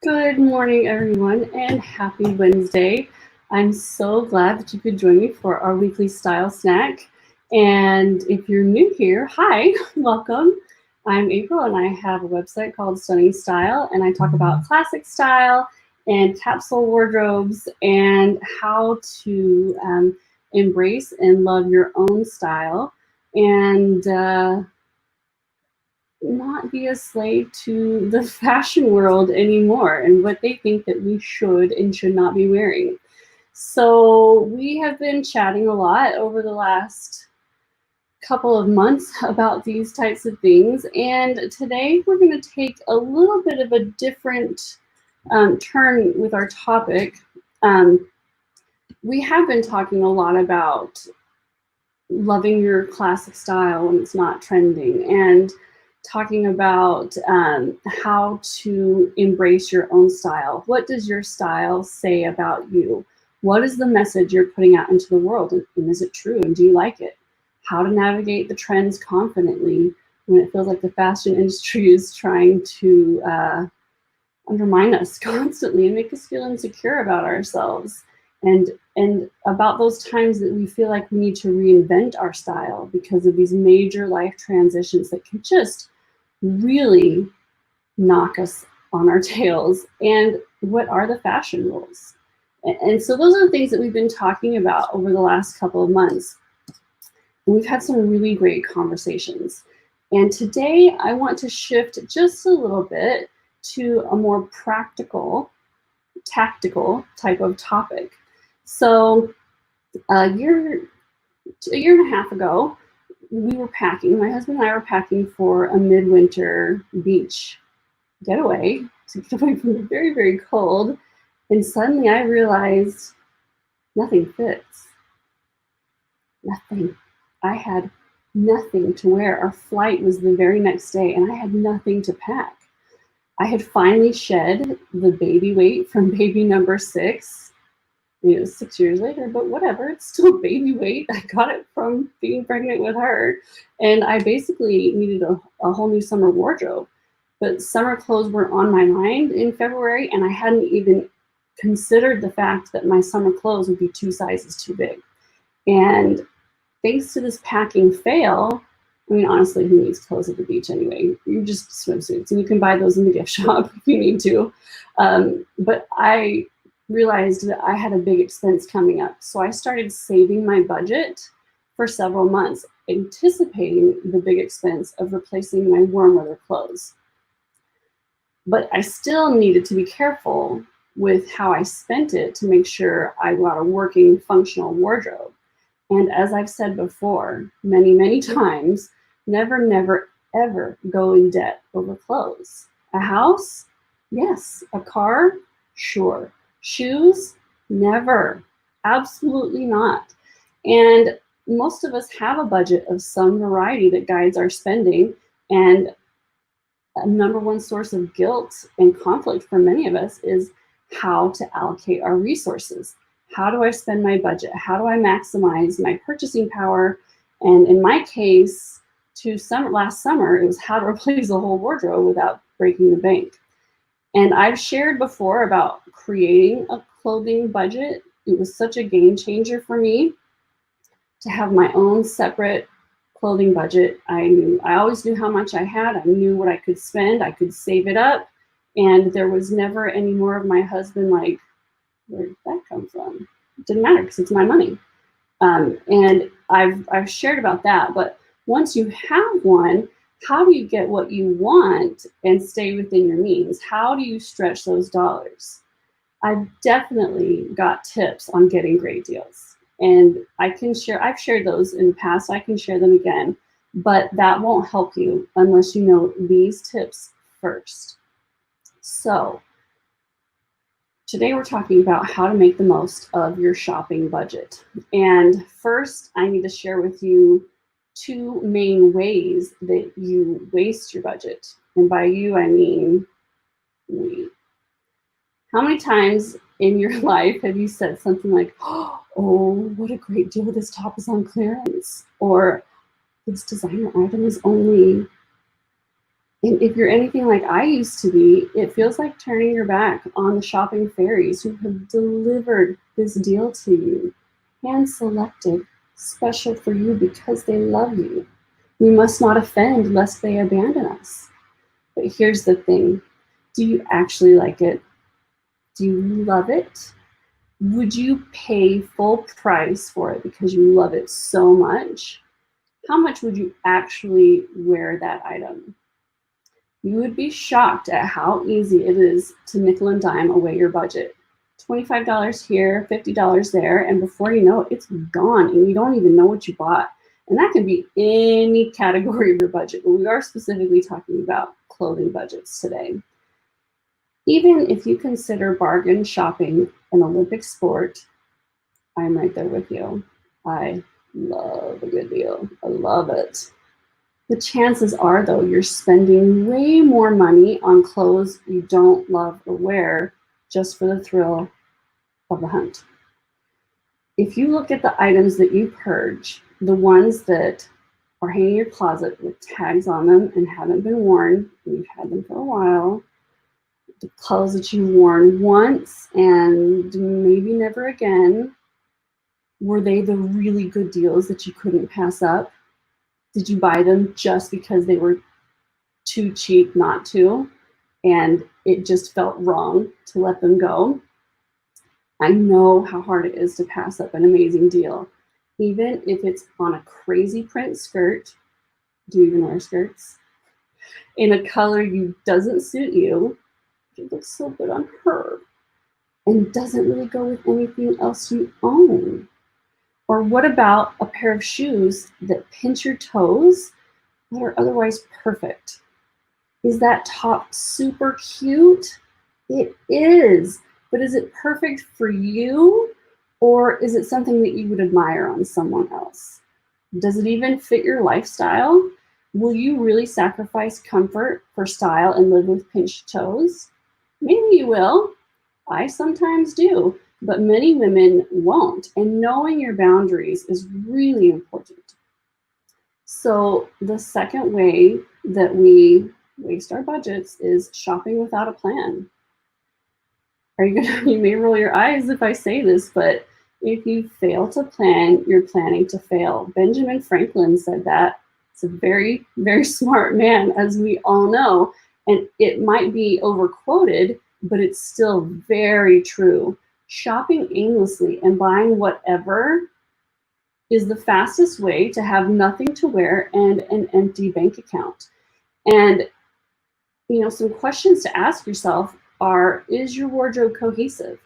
Good morning, everyone, and happy Wednesday. I'm so glad that you could join me for our weekly style snack. And if you're new here, hi, welcome. I'm April, and I have a website called Stunning Style, and I talk about classic style and capsule wardrobes and how to embrace and love your own style and not be a slave to the fashion world anymore and what they think that we should and should not be wearing. So we have been chatting a lot over the last couple of months about these types of things, and today we're going to take a little bit of a different turn with our topic. We have been talking a lot about loving your classic style when it's not trending, and talking about how to embrace your own style. What does your style say about you? What is the message you're putting out into the world? And is it true? And do you like it? How to navigate the trends confidently when it feels like the fashion industry is trying to undermine us constantly and make us feel insecure about ourselves. And about those times that we feel like we need to reinvent our style because of these major life transitions that can just really knock us on our tails. And what are the fashion rules? And so those are the things that we've been talking about over the last couple of months. And we've had some really great conversations. And today I want to shift just a little bit to a more practical, tactical type of topic. So a year and a half ago, we were packing, my husband and I were packing for a midwinter beach getaway to get away from the very, very cold. And suddenly I realized nothing fits. Nothing. I had nothing to wear. Our flight was the very next day, and I had nothing to pack. I had finally shed the baby weight from baby number 6. It was 6 years later, but whatever, it's still baby weight. I got it from being pregnant with her. And I basically needed a whole new summer wardrobe. But summer clothes were on my mind in February, and I hadn't even considered the fact that my summer clothes would be 2 sizes too big. And thanks to this packing fail, I mean, honestly, who needs clothes at the beach anyway? You just swimsuits, and you can buy those in the gift shop if you need to. But I realized that I had a big expense coming up. So I started saving my budget for several months, anticipating the big expense of replacing my warm weather clothes. But I still needed to be careful with how I spent it to make sure I got a working, functional wardrobe. And as I've said before, many, many times, never, never, ever go in debt over clothes. A house? Yes. A car? Sure. Shoes? Never. Absolutely not. And most of us have a budget of some variety that guides our spending. And a number one source of guilt and conflict for many of us is how to allocate our resources. How do I spend my budget? How do I maximize my purchasing power? And in my case, last summer, it was how to replace a whole wardrobe without breaking the bank. And I've shared before about creating a clothing budget. It was such a game changer for me to have my own separate clothing budget. I always knew how much I had. I knew what I could spend. I could save it up. And there was never any more of my husband like, where did that come from? It didn't matter because it's my money. And I've shared about that. But once you have one, how do you get what you want and stay within your means? How do you stretch those dollars? I've definitely got tips on getting great deals. And I've shared those in the past. I can share them again. But that won't help you unless you know these tips first. So today we're talking about how to make the most of your shopping budget. And first, I need to share with you 2 main ways that you waste your budget. And by you, I mean me. How many times in your life have you said something like, oh, what a great deal, this top is on clearance, or this designer item is only And if you're anything like I used to be, it feels like turning your back on the shopping fairies who have delivered this deal to you, hand selected, special for you because they love you. We must not offend lest they abandon us. But here's the thing. Do you actually like it? Do you love it? Would you pay full price for it because you love it so much? How much would you actually wear that item? You would be shocked at how easy it is to nickel and dime away your budget. $25 here, $50 there, and before you know it, it's gone and you don't even know what you bought. And that can be any category of your budget, but we are specifically talking about clothing budgets today. Even if you consider bargain shopping an Olympic sport, I'm right there with you. I love a good deal. I love it. The chances are, though, you're spending way more money on clothes you don't love or wear just for the thrill of the hunt. If you look at the items that you purge, the ones that are hanging in your closet with tags on them and haven't been worn, and you've had them for a while, the clothes that you've worn once and maybe never again, were they the really good deals that you couldn't pass up? Did you buy them just because they were too cheap not to, and it just felt wrong to let them go? I know how hard it is to pass up an amazing deal, even if it's on a crazy print skirt. Do you even wear skirts? In a color you doesn't suit you. It looks so good on her and doesn't really go with anything else you own. Or what about a pair of shoes that pinch your toes but are otherwise perfect? Is that top super cute? It is, but is it perfect for you? Or is it something that you would admire on someone else? Does it even fit your lifestyle? Will you really sacrifice comfort for style and live with pinched toes? Maybe you will. I sometimes do, but many women won't. And knowing your boundaries is really important. So the second way that we waste our budgets is shopping without a plan. Are you gonna, you may roll your eyes if I say this, but if you fail to plan, you're planning to fail. Benjamin Franklin said that. It's a very, very smart man, as we all know. And it might be overquoted, but it's still very true. Shopping aimlessly and buying whatever is the fastest way to have nothing to wear and an empty bank account. And some questions to ask yourself are, is your wardrobe cohesive?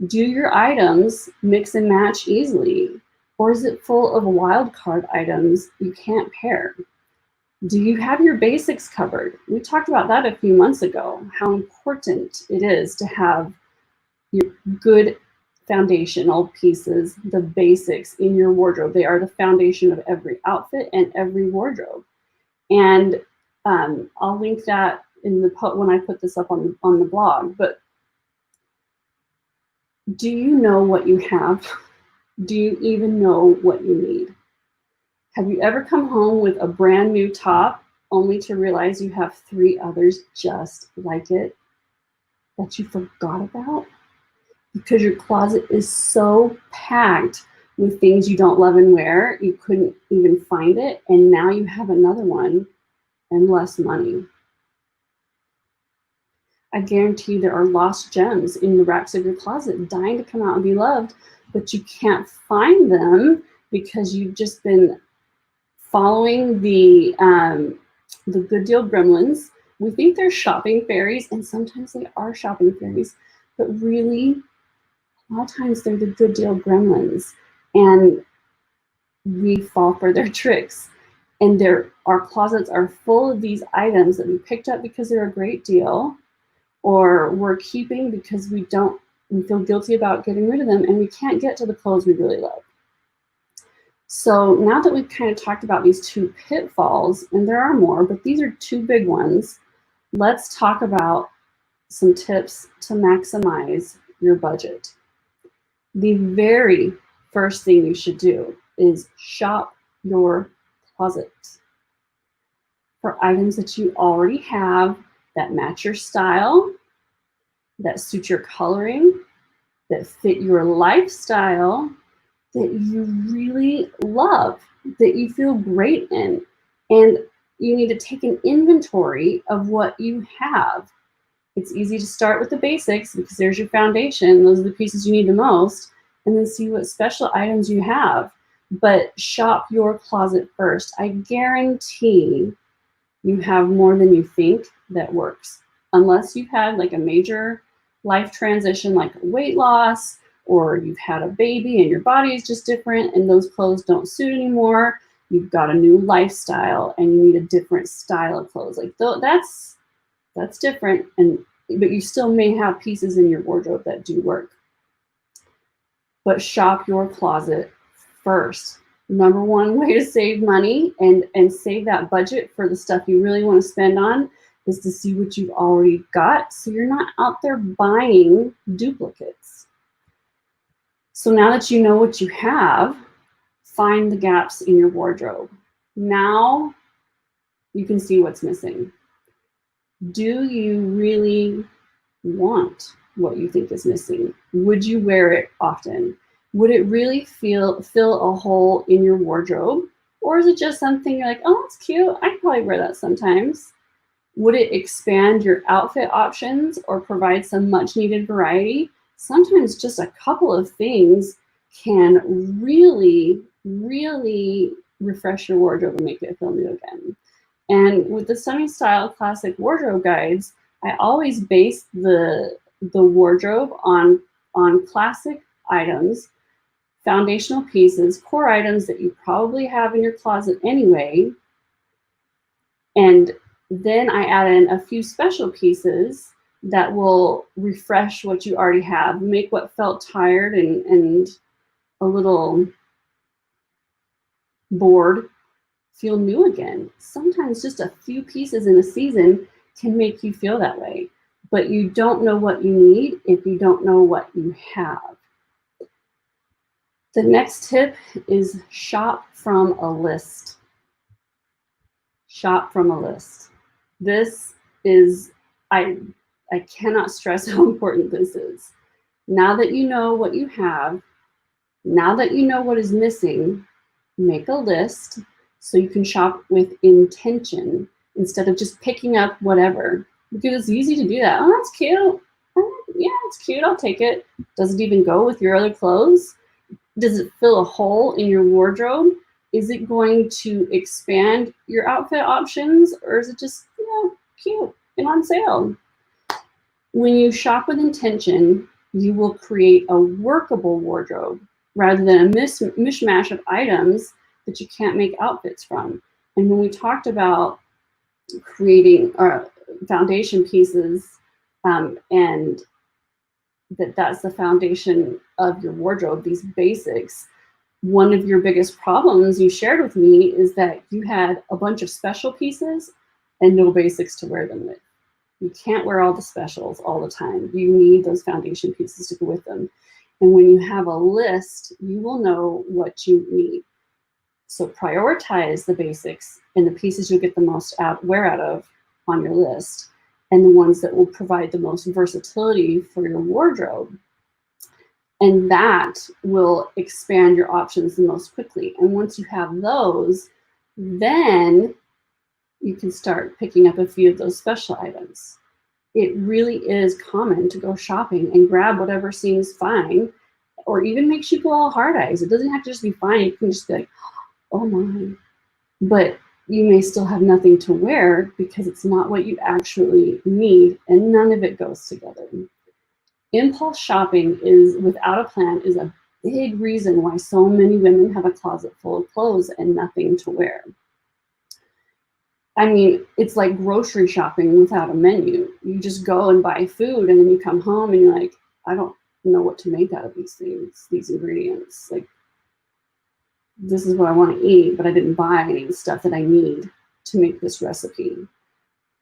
Do your items mix and match easily? Or is it full of wild card items you can't pair? Do you have your basics covered? We talked about that a few months ago, how important it is to have your good foundational pieces, the basics in your wardrobe. They are the foundation of every outfit and every wardrobe. And I'll link that in the when I put this up on the blog. But do you know what you have? Do you even know what you need? Have you ever come home with a brand new top only to realize you have 3 others just like it that you forgot about? Because your closet is so packed with things you don't love and wear, you couldn't even find it, and now you have another one and less money. I guarantee there are lost gems in the racks of your closet dying to come out and be loved, but you can't find them because you've just been following the good deal gremlins. We think they're shopping fairies, and sometimes they are shopping fairies, but really, a lot of times they're the good deal gremlins, and we fall for their tricks. And our closets are full of these items that we picked up because they're a great deal, or we're keeping because we feel guilty about getting rid of them, and we can't get to the clothes we really love. So now that we've kind of talked about these 2 pitfalls, and there are more, but these are 2 big ones, let's talk about some tips to maximize your budget. The very first thing you should do is shop your closet. for items that you already have that match your style, that suit your coloring, that fit your lifestyle, that you really love, that you feel great in. And you need to take an inventory of what you have. It's easy to start with the basics because there's your foundation. Those are the pieces you need the most. And then see what special items you have. But shop your closet first. I guarantee you have more than you think that works. Unless you've had like a major life transition like weight loss, or you've had a baby and your body is just different and those clothes don't suit anymore. You've got a new lifestyle and you need a different style of clothes. Like that's different, but you still may have pieces in your wardrobe that do work. But shop your closet first. Number one way to save money and save that budget for the stuff you really want to spend on is to see what you've already got, so you're not out there buying duplicates. So now that you know what you have, find the gaps in your wardrobe. Now you can see what's missing. Do you really want what you think is missing? Would you wear it often? Would it really fill a hole in your wardrobe? Or is it just something you're like, oh, that's cute, I could probably wear that sometimes? Would it expand your outfit options or provide some much needed variety? Sometimes just a couple of things can really, really refresh your wardrobe and make it feel new again. And with the Stunning Style Classic Wardrobe Guides, I always base the wardrobe on classic items, foundational pieces, core items that you probably have in your closet anyway. And then I add in a few special pieces that will refresh what you already have, make what felt tired and a little bored feel new again. Sometimes just a few pieces in a season can make you feel that way, but you don't know what you need if you don't know what you have. The next tip is shop from a list. Shop from a list. This is, I cannot stress how important this is. Now that you know what you have, now that you know what is missing, make a list so you can shop with intention instead of just picking up whatever. Because it's easy to do that. Oh, that's cute. Oh, yeah, it's cute. I'll take it. Does it even go with your other clothes? Does it fill a hole in your wardrobe? Is it going to expand your outfit options, or is it just, cute and on sale? When you shop with intention, you will create a workable wardrobe rather than a mishmash of items that you can't make outfits from. And when we talked about creating foundation pieces, and that's the foundation of your wardrobe, these basics, one of your biggest problems you shared with me is that you had a bunch of special pieces and no basics to wear them with. You can't wear all the specials all the time. You need those foundation pieces to go with them. And when you have a list, you will know what you need. So prioritize the basics and the pieces you'll get the most wear out of on your list, and the ones that will provide the most versatility for your wardrobe. And that will expand your options the most quickly. And once you have those, then you can start picking up a few of those special items. It really is common to go shopping and grab whatever seems fine, or even makes you go all hard eyes. It doesn't have to just be fine. You can just be like, oh my. But you may still have nothing to wear because it's not what you actually need, and none of it goes together. Impulse shopping without a plan is a big reason why so many women have a closet full of clothes and nothing to wear. I mean, it's like grocery shopping without a menu. You just go and buy food, and then you come home and you're like, I don't know what to make out of these things, these ingredients. Like, this is what I want to eat, but I didn't buy any of the stuff that I need to make this recipe.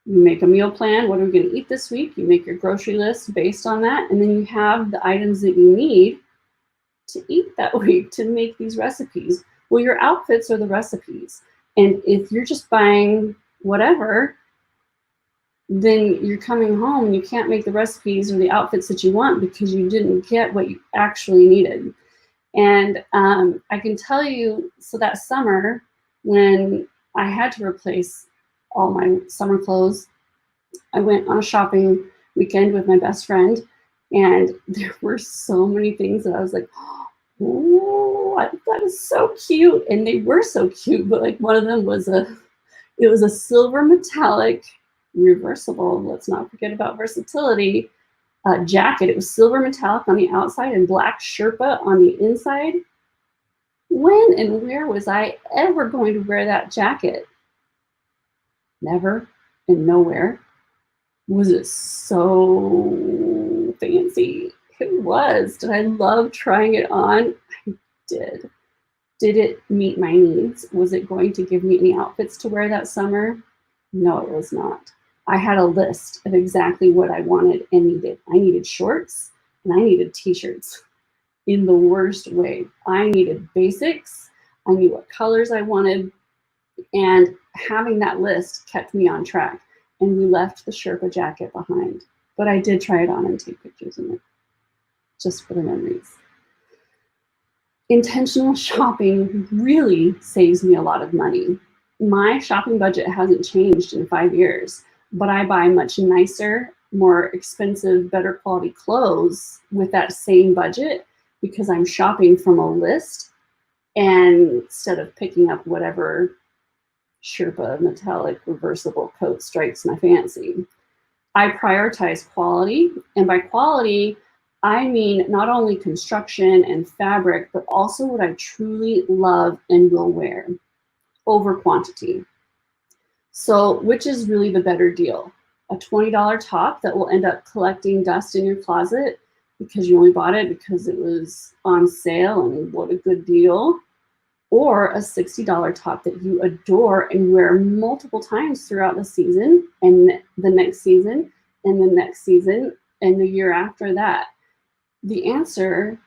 You make a meal plan. What are we going to eat this week? You make your grocery list based on that, and then you have the items that you need to eat that week to make these recipes. Well, your outfits are the recipes. And if you're just buying whatever, then you're coming home and you can't make the recipes or the outfits that you want because you didn't get what you actually needed. And I can tell you, so that summer when I had to replace all my summer clothes, I went on a shopping weekend with my best friend, and there were so many things that I was like, oh, that is so cute. And they were so cute, but like one of them was it was a silver metallic reversible, let's not forget about versatility, jacket. It was silver metallic on the outside and black Sherpa on the inside. When and where was I ever going to wear that jacket? Never and nowhere. Was it so fancy? It was. Did I love trying it on? I did. Did it meet my needs? Was it going to give me any outfits to wear that summer? No, it was not. I had a list of exactly what I wanted and needed. I needed shorts and I needed t-shirts in the worst way. I needed basics. I knew what colors I wanted. And having that list kept me on track. And we left the Sherpa jacket behind. But I did try it on and take pictures in it, just for the memories. Intentional shopping really saves me a lot of money. My shopping budget hasn't changed in 5 years, but I buy much nicer, more expensive, better quality clothes with that same budget because I'm shopping from a list and instead of picking up whatever Sherpa metallic reversible coat strikes my fancy. I prioritize quality, and by quality, I mean not only construction and fabric, but also what I truly love and will wear over quantity. So which is really the better deal? A $20 top that will end up collecting dust in your closet because you only bought it because it was on sale and what a good deal, or a $60 top that you adore and wear multiple times throughout the season and the next season and the next season and the year after that. The answer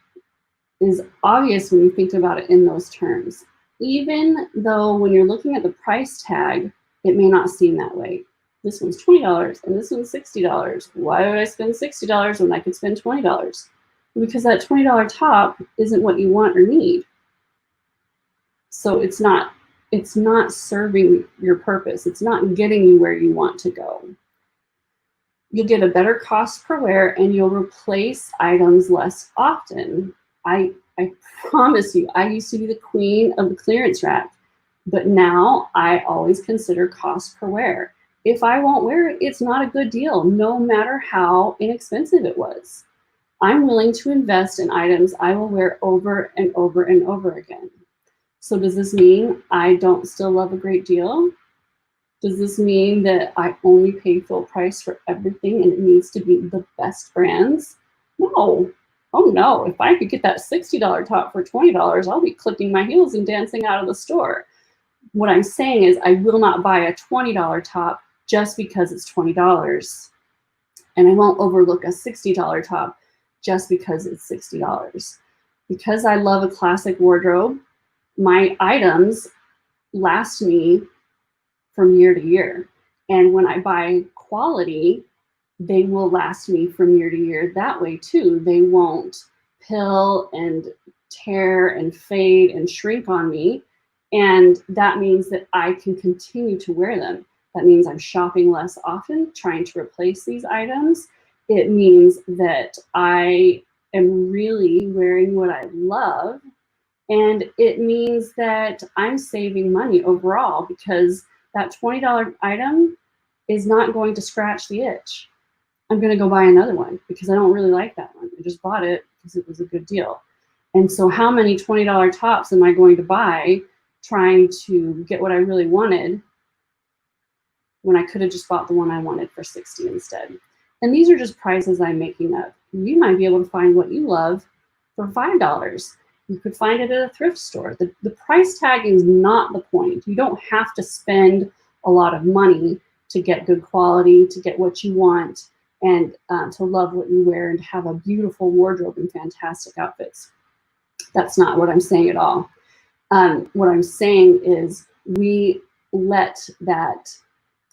is obvious when you think about it in those terms, even though when you're looking at the price tag, it may not seem that way. This one's $20 and this one's $60. Why would I spend $60 when I could spend $20? Because that $20 top isn't what you want or need. So it's not serving your purpose. It's not getting you where you want to go. You'll get a better cost per wear and you'll replace items less often. I promise you, I used to be the queen of the clearance rack, but now I always consider cost per wear. If I won't wear it, it's not a good deal, no matter how inexpensive it was. I'm willing to invest in items I will wear over and over and over again. So does this mean I don't still love a great deal? Does this mean that I only pay full price for everything and it needs to be the best brands? No. Oh no, if I could get that $60 top for $20, I'll be clicking my heels and dancing out of the store. What I'm saying is I will not buy a $20 top just because it's $20. And I won't overlook a $60 top just because it's $60. Because I love a classic wardrobe, my items last me from year to year. And when I buy quality, they will last me from year to year that way too. They won't pill and tear and fade and shrink on me. And that means that I can continue to wear them. That means I'm shopping less often, trying to replace these items. It means that I am really wearing what I love. And it means that I'm saving money overall because that $20 item is not going to scratch the itch. I'm going to go buy another one because I don't really like that one. I just bought it because it was a good deal. And so how many $20 tops am I going to buy trying to get what I really wanted when I could have just bought the one I wanted for $60 instead? And these are just prices I'm making up. You might be able to find what you love for $5. You could find it at a thrift store. The price tag is not the point. You don't have to spend a lot of money to get good quality, to get what you want, and to love what you wear and to have a beautiful wardrobe and fantastic outfits. That's not what I'm saying at all. What I'm saying is we let that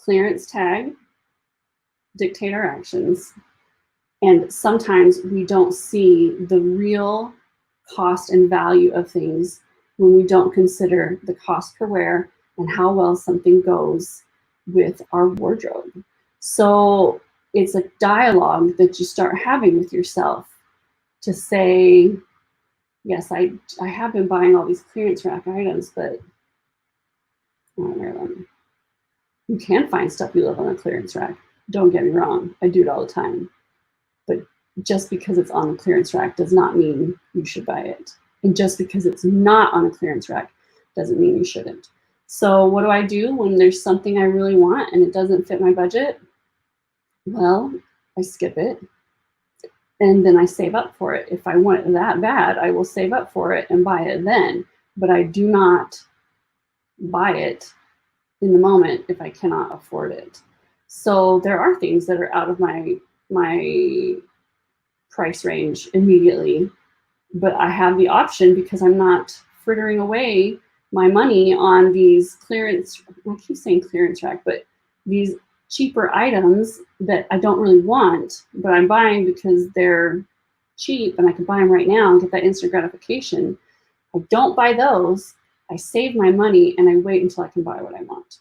clearance tag dictate our actions. And sometimes we don't see the real cost and value of things when we don't consider the cost per wear and how well something goes with our wardrobe. So it's a dialogue that you start having with yourself to say, yes, I have been buying all these clearance rack items, but I don't wear them. You can find stuff you love on a clearance rack. Don't get me wrong, I do it all the time. But just because it's on the clearance rack does not mean you should buy it. And just because it's not on a clearance rack doesn't mean you shouldn't. So what do I do when there's something I really want and it doesn't fit my budget? Well, I skip it. And then I save up for it. If I want it that bad, I will save up for it and buy it then. But I do not buy it in the moment if I cannot afford it. So there are things that are out of my price range immediately, but I have the option because I'm not frittering away my money on these clearance, I keep saying clearance rack, but these cheaper items that I don't really want, but I'm buying because they're cheap and I can buy them right now and get that instant gratification. I don't buy those. I save my money and I wait until I can buy what I want.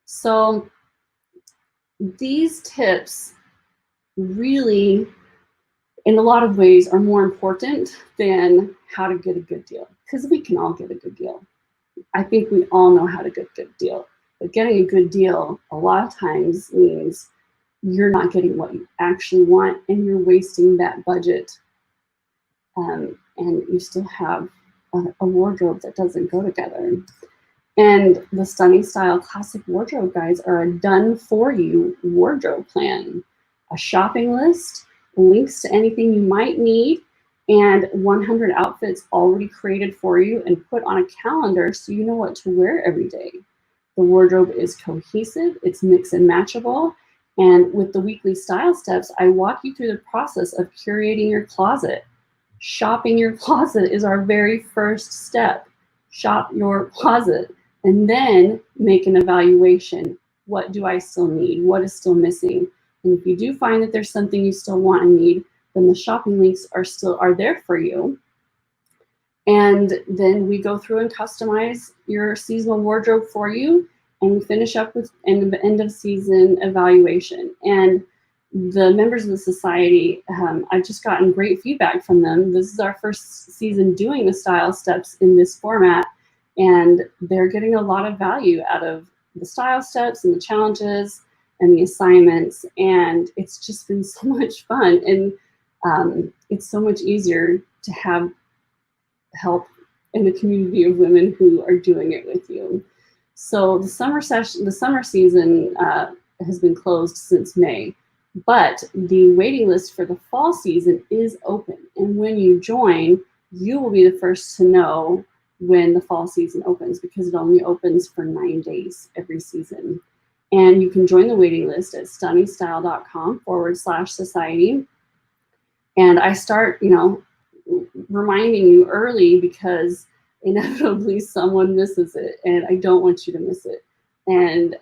So these tips really, in a lot of ways, are more important than how to get a good deal, because we can all get a good deal. I think we all know how to get a good deal, but getting a good deal a lot of times means you're not getting what you actually want and you're wasting that budget, and you still have a wardrobe that doesn't go together. And the Stunning Style Classic Wardrobe Guides are a done-for-you wardrobe plan, a shopping list, links to anything you might need, and 100 outfits already created for you and put on a calendar so you know what to wear every day. The wardrobe is cohesive, it's mix and matchable, and with the weekly style steps, I walk you through the process of curating your closet. Shopping your closet is our very first step. Shop your closet and then make an evaluation. What do I still need? What is still missing? And if you do find that there's something you still want and need, then the shopping links are there for you. And then we go through and customize your seasonal wardrobe for you, and we finish up with an end of season evaluation. And the members of the society, I've just gotten great feedback from them. This is our first season doing the style steps in this format, and they're getting a lot of value out of the style steps and the challenges and the assignments, and it's just been so much fun. And it's so much easier to have help in the community of women who are doing it with you. So the summer season has been closed since May, but the waiting list for the fall season is open. And when you join, you will be the first to know when the fall season opens, because it only opens for 9 days every season. And you can join the waiting list at stunningstyle.com/society. And I start, reminding you early, because inevitably someone misses it, and I don't want you to miss it and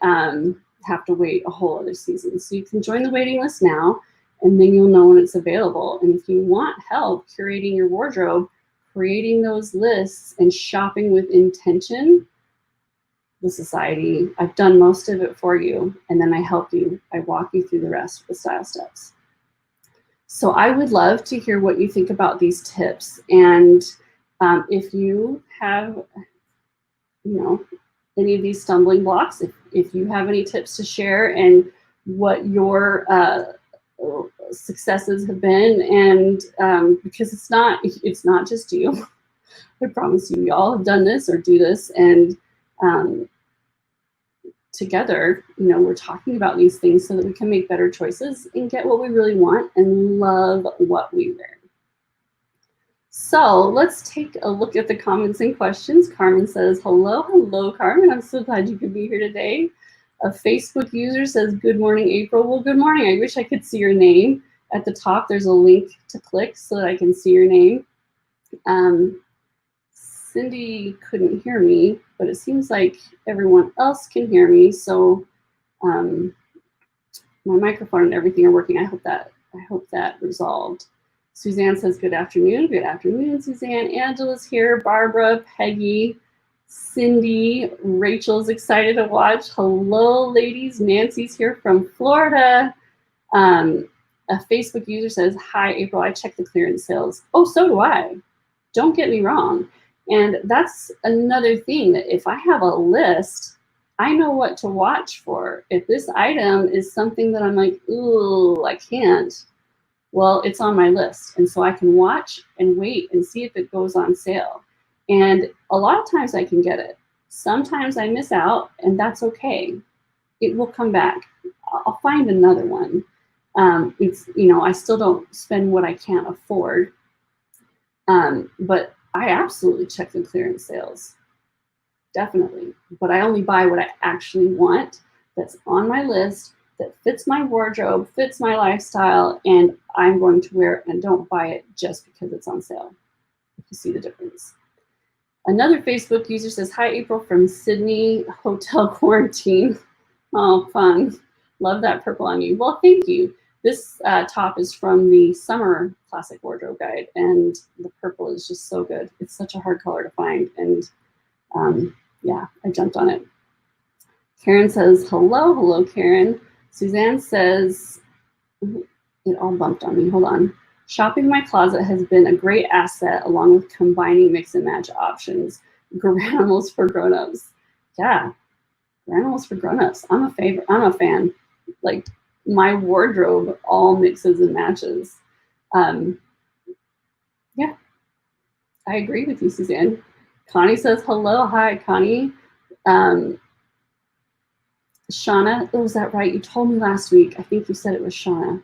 have to wait a whole other season. So you can join the waiting list now, and then you'll know when it's available. And if you want help curating your wardrobe, creating those lists, and shopping with intention, the society, I've done most of it for you, and then I help you. I walk you through the rest of the style steps. So I would love to hear what you think about these tips. And if you have, any of these stumbling blocks, if you have any tips to share and what your successes have been, and because it's not just you. I promise you, we all have done this or do this, and together, we're talking about these things so that we can make better choices and get what we really want and love what we wear. So let's take a look at the comments and questions. Carmen says, hello, Carmen. I'm so glad you could be here today. A Facebook user says, good morning, April. Well, good morning. I wish I could see your name. At the top, there's a link to click so that I can see your name. Cindy couldn't hear me, but it seems like everyone else can hear me. So my microphone and everything are working. I hope that resolved. Suzanne says, good afternoon. Good afternoon, Suzanne. Angela's here. Barbara, Peggy, Cindy, Rachel's excited to watch. Hello, ladies. Nancy's here from Florida. A Facebook user says, hi, April. I checked the clearance sales. Oh, so do I. Don't get me wrong. And that's another thing, that if I have a list, I know what to watch for. If this item is something that I'm like, ooh, I can't, well, it's on my list. And so I can watch and wait and see if it goes on sale. And a lot of times I can get it. Sometimes I miss out, and that's okay. It will come back. I'll find another one. It's, I still don't spend what I can't afford. But I absolutely check the clearance sales. Definitely. But I only buy what I actually want, that's on my list, that fits my wardrobe, fits my lifestyle, and I'm going to wear it, and don't buy it just because it's on sale. If you see the difference. Another Facebook user says, hi, April from Sydney, hotel quarantine. Oh, fun. Love that purple on you. Well, thank you. This top is from the summer classic wardrobe guide, and the purple is just so good. It's such a hard color to find, and yeah, I jumped on it. Karen says, hello, Karen. Suzanne says, it all bumped on me, hold on. Shopping my closet has been a great asset, along with combining mix and match options. Granimals for grownups. Yeah, Granimals for grownups. I'm a fan. Like, my wardrobe all mixes and matches. Yeah, I agree with you, Suzanne. Connie says, hello, hi, Connie. Shauna, oh, is that right? You told me last week. I think you said it was Shauna.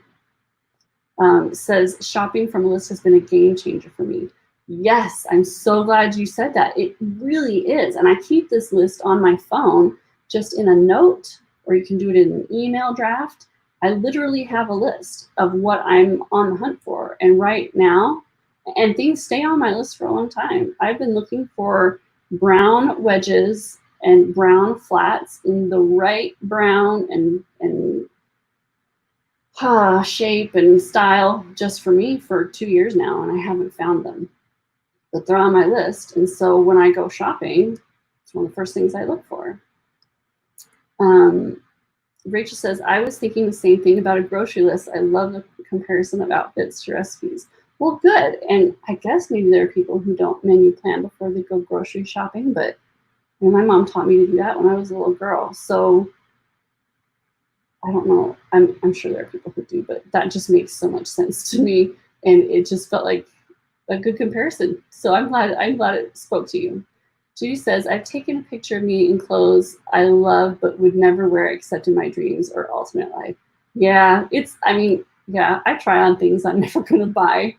Says, shopping from a list has been a game changer for me. Yes, I'm so glad you said that. It really is. And I keep this list on my phone, just in a note, or you can do it in an email draft. I literally have a list of what I'm on the hunt for. And right now, and things stay on my list for a long time. I've been looking for brown wedges and brown flats in the right brown and shape and style just for me for 2 years now, and I haven't found them. But they're on my list, and so when I go shopping, it's one of the first things I look for. Rachel says, I was thinking the same thing about a grocery list. I love the comparison of outfits to recipes. Well, good. And I guess maybe there are people who don't menu plan before they go grocery shopping, but my mom taught me to do that when I was a little girl. So I don't know. I'm sure there are people who do, but that just makes so much sense to me, and it just felt like a good comparison. So I'm glad it spoke to you. Judy says, I've taken a picture of me in clothes I love but would never wear except in my dreams or alternate life. Yeah, I try on things I'm never going to buy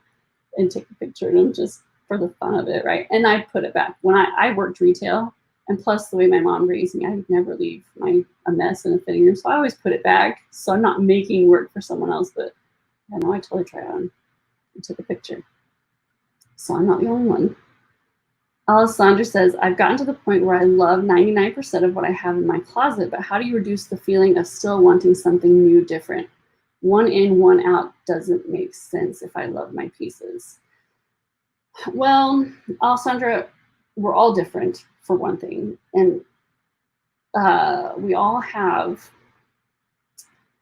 and take a picture of them just for the fun of it, right? And I put it back. When I worked retail, and plus the way my mom raised me, I would never leave a mess in a fitting room, so I always put it back. So I'm not making work for someone else, but I know I totally tried on and took a picture. So I'm not the only one. Alessandra says, I've gotten to the point where I love 99% of what I have in my closet, but how do you reduce the feeling of still wanting something new, different? One in, one out doesn't make sense if I love my pieces. Well, Alessandra, we're all different, for one thing. And we all have,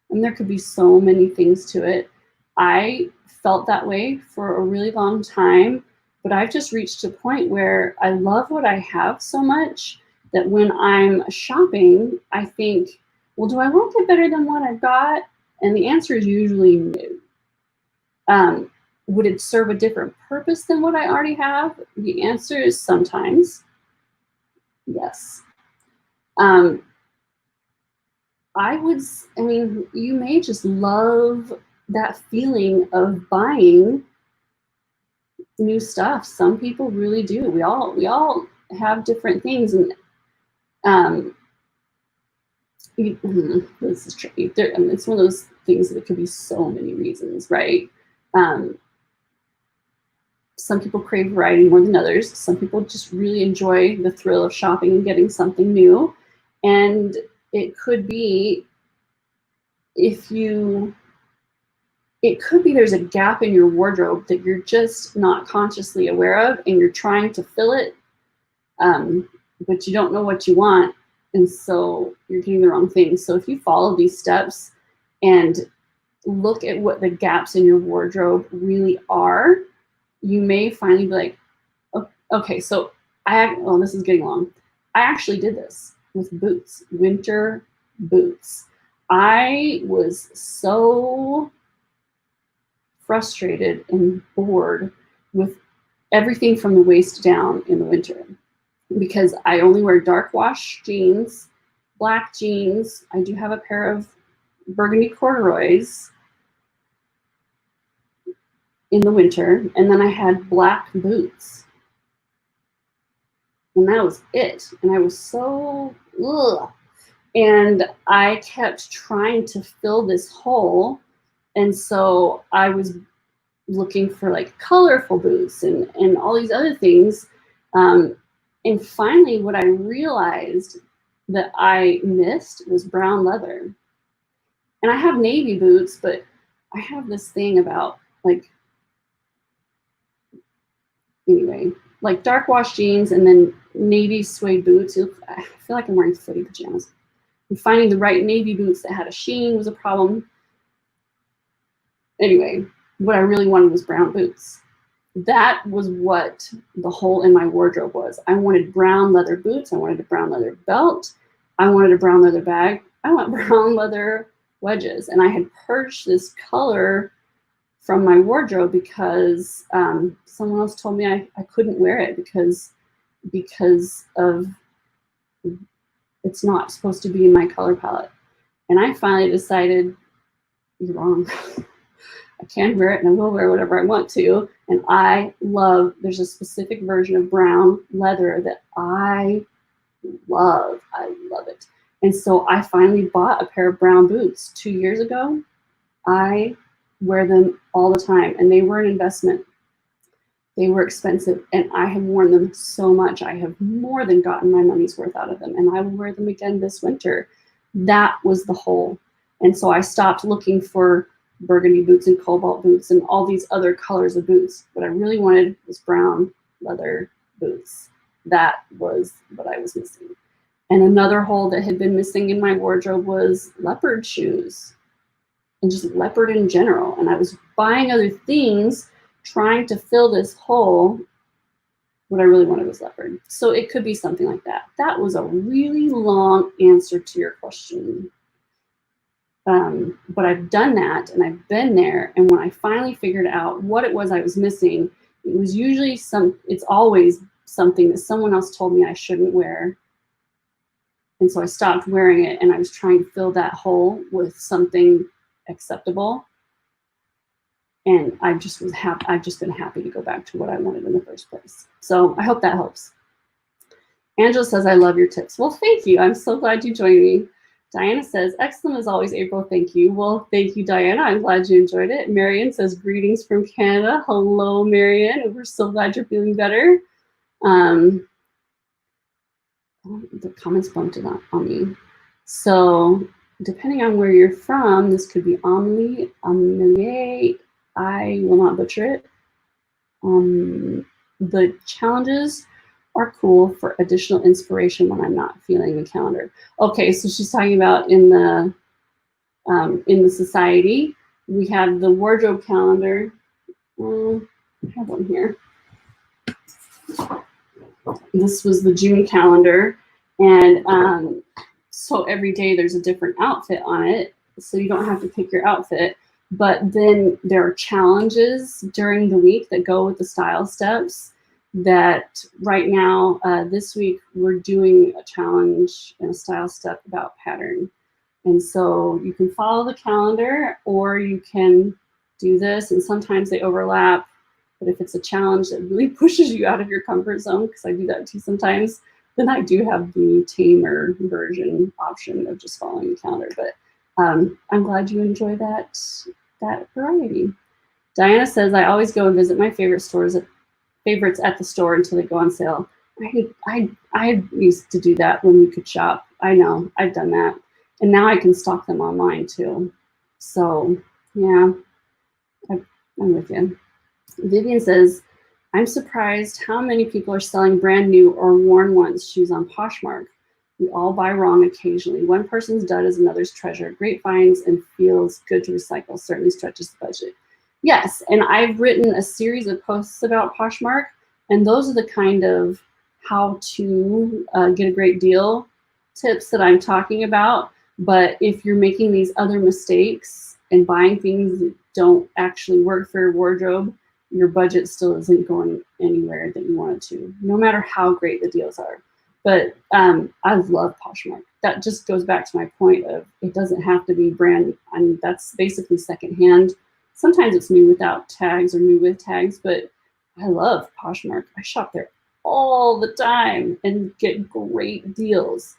and there could be so many things to it. I felt that way for a really long time, but I've just reached a point where I love what I have so much that when I'm shopping, I think, well, do I want it better than what I've got? And the answer is usually no. Would it serve a different purpose than what I already have? The answer is sometimes. Yes. You may just love that feeling of buying new stuff. Some people really do. We all have different things, and this is tricky. It's one of those things that it could be so many reasons, right? Some people crave variety more than others. Some people just really enjoy the thrill of shopping and getting something new. And it could be if you, it could be there's a gap in your wardrobe that you're just not consciously aware of, and you're trying to fill it, but you don't know what you want, and so you're getting the wrong thing. So if you follow these steps and look at what the gaps in your wardrobe really are, you may finally be like, okay, so this is getting long. I actually did this with boots, winter boots. I was so frustrated and bored with everything from the waist down in the winter because I only wear dark wash jeans, black jeans. I do have a pair of burgundy corduroys in the winter, and then I had black boots. And that was it. And I was so, ugh. And I kept trying to fill this hole. And so I was looking for like colorful boots and all these other things. And finally, what I realized that I missed was brown leather. And I have navy boots, but I have this thing about like, anyway, like dark wash jeans and then navy suede boots. I feel like I'm wearing footy pajamas. And finding the right navy boots that had a sheen was a problem. Anyway, what I really wanted was brown boots. That was what the hole in my wardrobe was. I wanted brown leather boots. I wanted a brown leather belt. I wanted a brown leather bag. I want brown leather wedges. And I had purged this color from my wardrobe because someone else told me I couldn't wear it because of it's not supposed to be in my color palette. And I finally decided, you're wrong. I can wear it and I will wear whatever I want to. And there's a specific version of brown leather that I love. I love it. And so I finally bought a pair of brown boots 2 years ago. I wear them all the time, and they were an investment. They were expensive, and I have worn them so much. I have more than gotten my money's worth out of them, and I will wear them again this winter. That was the hole. And so I stopped looking for burgundy boots and cobalt boots and all these other colors of boots. What I really wanted was brown leather boots. That was what I was missing. And another hole that had been missing in my wardrobe was leopard shoes and just leopard in general. And I was buying other things, trying to fill this hole. What I really wanted was leopard. So it could be something like that. That was a really long answer to your question. But I've done that and I've been there. And when I finally figured out what it was I was missing, it was usually it's always something that someone else told me I shouldn't wear. And so I stopped wearing it, and I was trying to fill that hole with something acceptable. And I've just been happy to go back to what I wanted in the first place. So I hope that helps. Angela says, I love your tips. Well, thank you. I'm so glad you joined me. Diana says, excellent as always, April. Thank you. Well, thank you, Diana. I'm glad you enjoyed it. Marion says, greetings from Canada. Hello, Marion. We're so glad you're feeling better. The comments bumped it on me. So depending on where you're from, this could be Amelie. I will not butcher it. The challenges are cool for additional inspiration when I'm not feeling the calendar. Okay, so she's talking about in the society, we have the wardrobe calendar. I have one here. This was the June calendar, and so every day there's a different outfit on it, so you don't have to pick your outfit. But then there are challenges during the week that go with the style steps. That right now, this week, we're doing a challenge and a style step about pattern. And so you can follow the calendar, or you can do this, and sometimes they overlap. But if it's a challenge that really pushes you out of your comfort zone, because I do that too sometimes, then I do have the tamer version option of just following the calendar. But I'm glad you enjoy that variety. Diana says, I always go and visit my favorites at the store until they go on sale. I used to do that when you could shop. I know, I've done that. And now I can stock them online too. So yeah, I'm with you. Vivian says, I'm surprised how many people are selling brand new or worn ones shoes on Poshmark. We all buy wrong occasionally. One person's dud is another's treasure. Great finds and feels good to recycle. Certainly stretches the budget. Yes, and I've written a series of posts about Poshmark, and those are the kind of how to get a great deal tips that I'm talking about. But if you're making these other mistakes and buying things that don't actually work for your wardrobe, your budget still isn't going anywhere that you want it to, no matter how great the deals are. But I love Poshmark. That just goes back to my point of it doesn't have to be brand. I mean, that's basically secondhand. Sometimes it's new without tags or new with tags, but I love Poshmark. I shop there all the time and get great deals.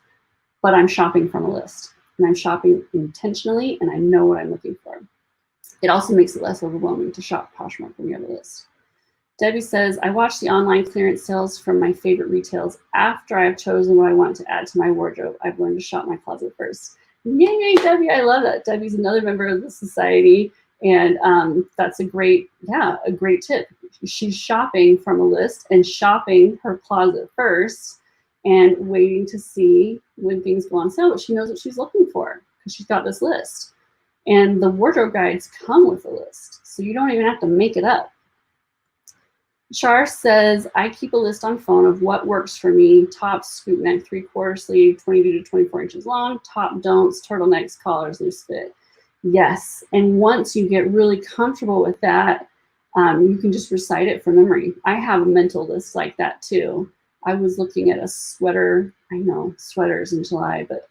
But I'm shopping from a list, and I'm shopping intentionally, and I know what I'm looking for. It also makes it less overwhelming to shop Poshmark when you have a list. Debbie says, I watch the online clearance sales from my favorite retails after I've chosen what I want to add to my wardrobe. I've learned to shop my closet first. Yay, Debbie, I love that. Debbie's another member of the society, and that's a great tip. She's shopping from a list and shopping her closet first and waiting to see when things go on sale, but she knows what she's looking for because she's got this list. And the wardrobe guides come with a list, so you don't even have to make it up. Char says, I keep a list on phone of what works for me. Tops, scoop neck, 3/4 sleeve, 22 to 24 inches long. Top don'ts, turtlenecks, collars, loose fit. Yes, and once you get really comfortable with that, you can just recite it from memory. I have a mental list like that too. I was looking at a sweater, I know, sweaters in July, but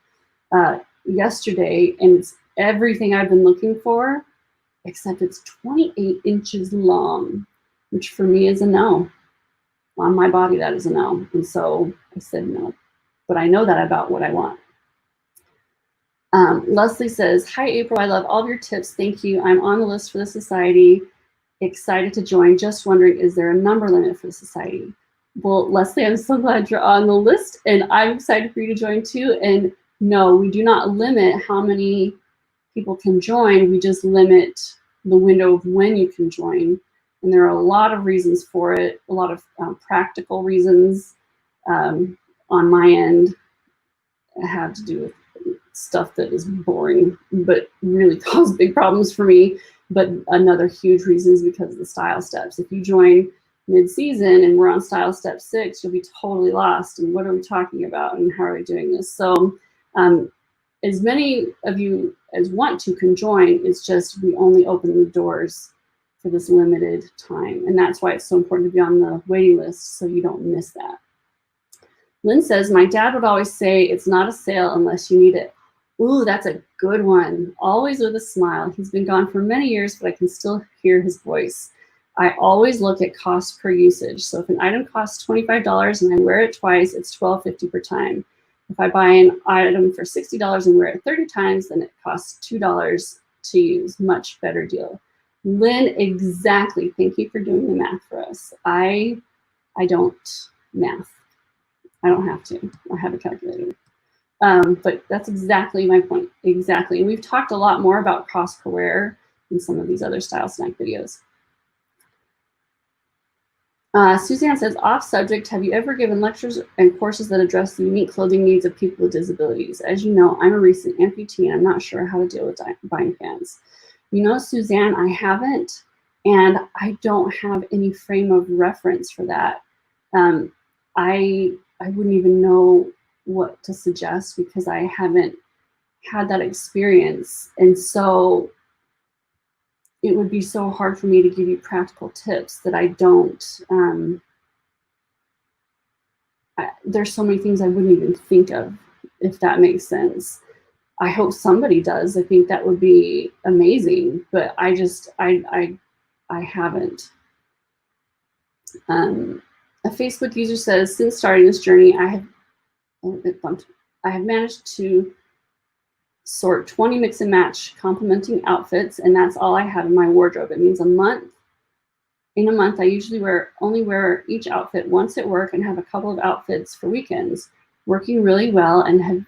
yesterday, and it's everything I've been looking for, except it's 28 inches long, which for me is a no. On my body, that is a no. And so I said no. But I know that about what I want. Leslie says, hi, April. I love all of your tips. Thank you. I'm on the list for the society. Excited to join. Just wondering, is there a number limit for the society? Well, Leslie, I'm so glad you're on the list, and I'm excited for you to join too. And no, we do not limit how many people can join. We just limit the window of when you can join. And there are a lot of reasons for it, a lot of practical reasons on my end. Have to do with stuff that is boring, but really cause big problems for me. But another huge reason is because of the style steps. If you join mid-season and we're on style step 6, you'll be totally lost. And what are we talking about? And how are we doing this? So as many of you as want to can join. It's just we only open the doors for this limited time. And that's why it's so important to be on the waiting list so you don't miss that. Lynn says, my dad would always say, it's not a sale unless you need it. Ooh, that's a good one. Always with a smile. He's been gone for many years, but I can still hear his voice. I always look at cost per usage. So if an item costs $25 and I wear it twice, it's $12.50 per time. If I buy an item for $60 and wear it 30 times, then it costs $2 to use. Much better deal. Lynn, exactly. Thank you for doing the math for us. I don't math. I don't have to. I have a calculator. But that's exactly my point. Exactly. And we've talked a lot more about cost per wear in some of these other Style Snack videos. Suzanne says, off subject, have you ever given lectures and courses that address the unique clothing needs of people with disabilities? As you know, I'm a recent amputee and I'm not sure how to deal with buying pants. You know, Suzanne, I haven't, and I don't have any frame of reference for that. I wouldn't even know what to suggest because I haven't had that experience. And so it would be so hard for me to give you practical tips that I don't, there's so many things I wouldn't even think of, if that makes sense. I hope somebody does. I think that would be amazing, but I haven't. A Facebook user says, since starting this journey, I have managed to sort 20 mix and match complementing outfits, and that's all I have in my wardrobe. It means in a month, I usually only wear each outfit once at work and have a couple of outfits for weekends, working really well and have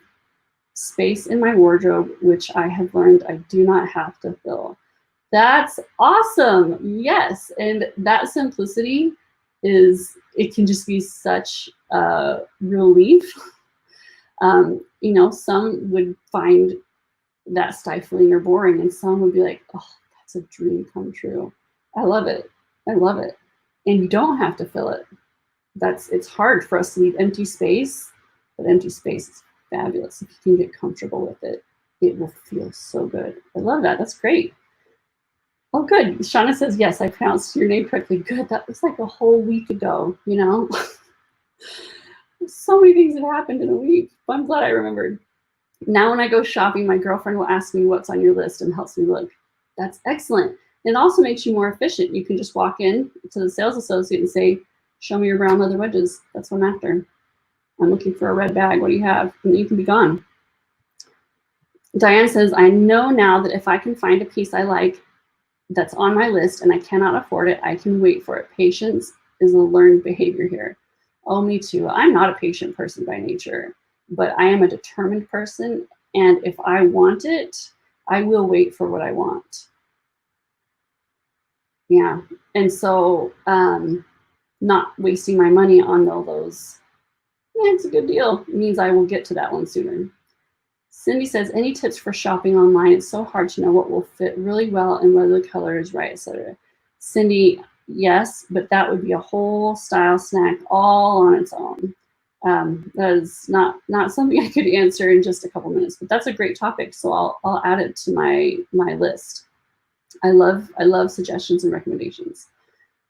space in my wardrobe, which I have learned I do not have to fill. That's awesome. Yes. And that simplicity it can just be such a relief. You know, some would find that stifling or boring, and some would be like, oh, that's a dream come true. I love it. I love it. And you don't have to fill it. It's hard for us to leave empty space, but empty space is fabulous. If you can get comfortable with it, it will feel so good. I love that. That's great. Oh, good. Shauna says, yes, I pronounced your name correctly. Good. That was like a whole week ago, you know? So many things have happened in a week. But I'm glad I remembered. Now when I go shopping, my girlfriend will ask me what's on your list and helps me look. That's excellent. It also makes you more efficient. You can just walk in to the sales associate and say, show me your brown leather wedges. That's what I'm after. I'm looking for a red bag. What do you have? And you can be gone. Diane says, I know now that if I can find a piece I like that's on my list and I cannot afford it, I can wait for it. Patience is a learned behavior here. Oh, me too. I'm not a patient person by nature, but I am a determined person. And if I want it, I will wait for what I want. Yeah. And so not wasting my money on all those, yeah, it's a good deal. It means I will get to that one sooner. Cindy says, any tips for shopping online? It's so hard to know what will fit really well and whether the color is right, etc. Cindy, yes, but that would be a whole style snack all on its own. That is not something I could answer in just a couple minutes, but that's a great topic. So I'll add it to my list. I love suggestions and recommendations.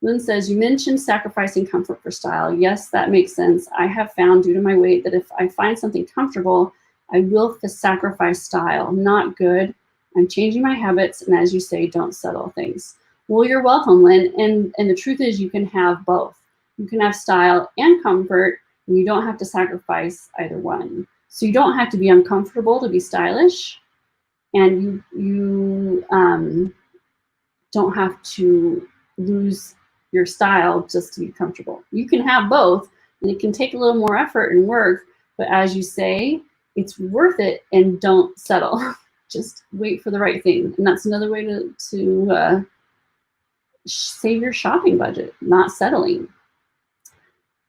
Lynn says, you mentioned sacrificing comfort for style. Yes, that makes sense. I have found due to my weight that if I find something comfortable, I will sacrifice style. Not good. I'm changing my habits, and as you say, don't settle things. Well, you're welcome, Lynn. And the truth is you can have both. You can have style and comfort, and you don't have to sacrifice either one. So you don't have to be uncomfortable to be stylish, and you don't have to lose your style just to be comfortable. You can have both, and it can take a little more effort and work, but as you say, it's worth it, and don't settle. Just wait for the right thing. And that's another way to save your shopping budget, not settling.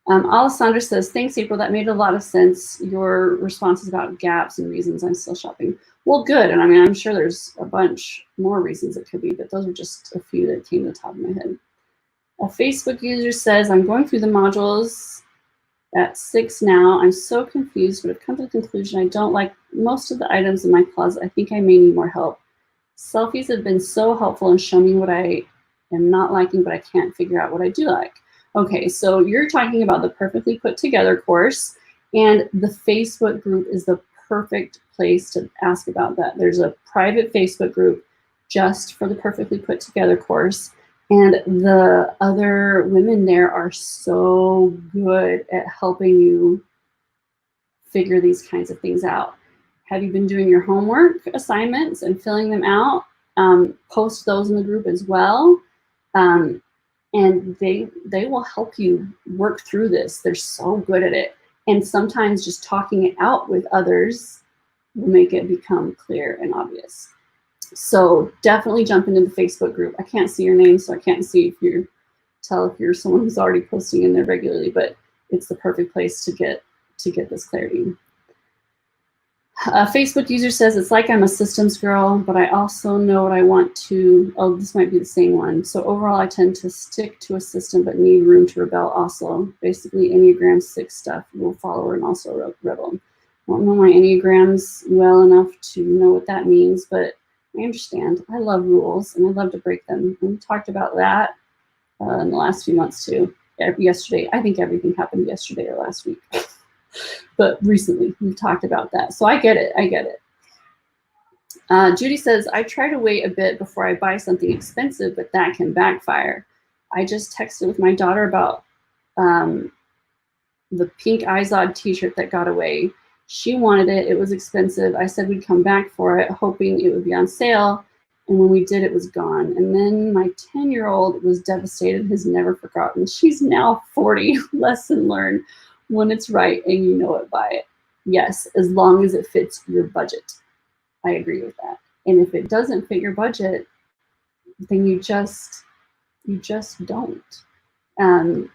Alessandra says, thanks, April. That made a lot of sense. Your responses about gaps and reasons I'm still shopping. Well, good. And I mean, I'm sure there's a bunch more reasons it could be, but those are just a few that came to the top of my head. A Facebook user says, I'm going through the modules at 6 now. I'm so confused, but I've come to the conclusion I don't like most of the items in my closet. I think I may need more help. Selfies have been so helpful in showing me what I am not liking, but I can't figure out what I do like. Okay, so you're talking about the Perfectly Put Together course, and the Facebook group is the perfect place to ask about that. There's a private Facebook group just for the Perfectly Put Together course, and the other women there are so good at helping you figure these kinds of things out. Have you been doing your homework assignments and filling them out? Post those in the group as well. And they will help you work through this. They're so good at it. And sometimes just talking it out with others will make it become clear and obvious. So definitely jump into the Facebook group. I can't see your name, so I can't see if you're someone who's already posting in there regularly, but it's the perfect place to get this clarity. A Facebook user says, it's like I'm a systems girl, but I also know what I want to, oh, this might be the same one. So overall, I tend to stick to a system, but need room to rebel also. Basically, Enneagram 6 stuff, rule follower, and also rebel. I don't know my Enneagrams well enough to know what that means, but I understand. I love rules, and I love to break them. And we talked about that in the last few months, too. Yesterday, I think everything happened yesterday or last week. But recently, we've talked about that. So I get it. I get it. Judy says, I try to wait a bit before I buy something expensive, but that can backfire. I just texted with my daughter about the pink Izod t-shirt that got away. She wanted it. It was expensive. I said we'd come back for it, hoping it would be on sale. And when we did, it was gone. And then my 10-year-old was devastated, has never forgotten. She's now 40. Lesson learned. When it's right and you know it, buy it. yes, as long as it fits your budget. I agree with that. And if it doesn't fit your budget, then you just don't. Um,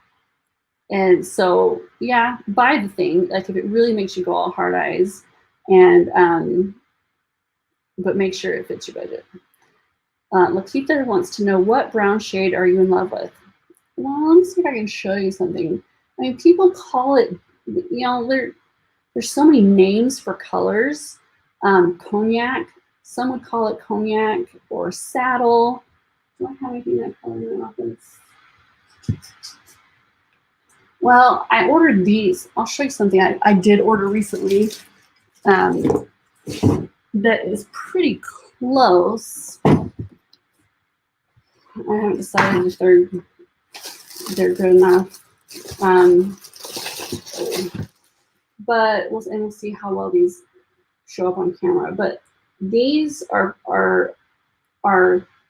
and so, yeah, buy the thing. Like if it really makes you go all hard eyes, and but make sure it fits your budget. Lakita wants to know, what brown shade are you in love with? Well, let me see if I can show you something. I mean, people call it, you know, there's so many names for colors. Cognac, some would call it cognac or saddle. Do I have anything that color in my office? Well, I ordered these. I'll show you something I did order recently that is pretty close. I haven't decided if they're good enough. But we'll see how well these show up on camera. But these are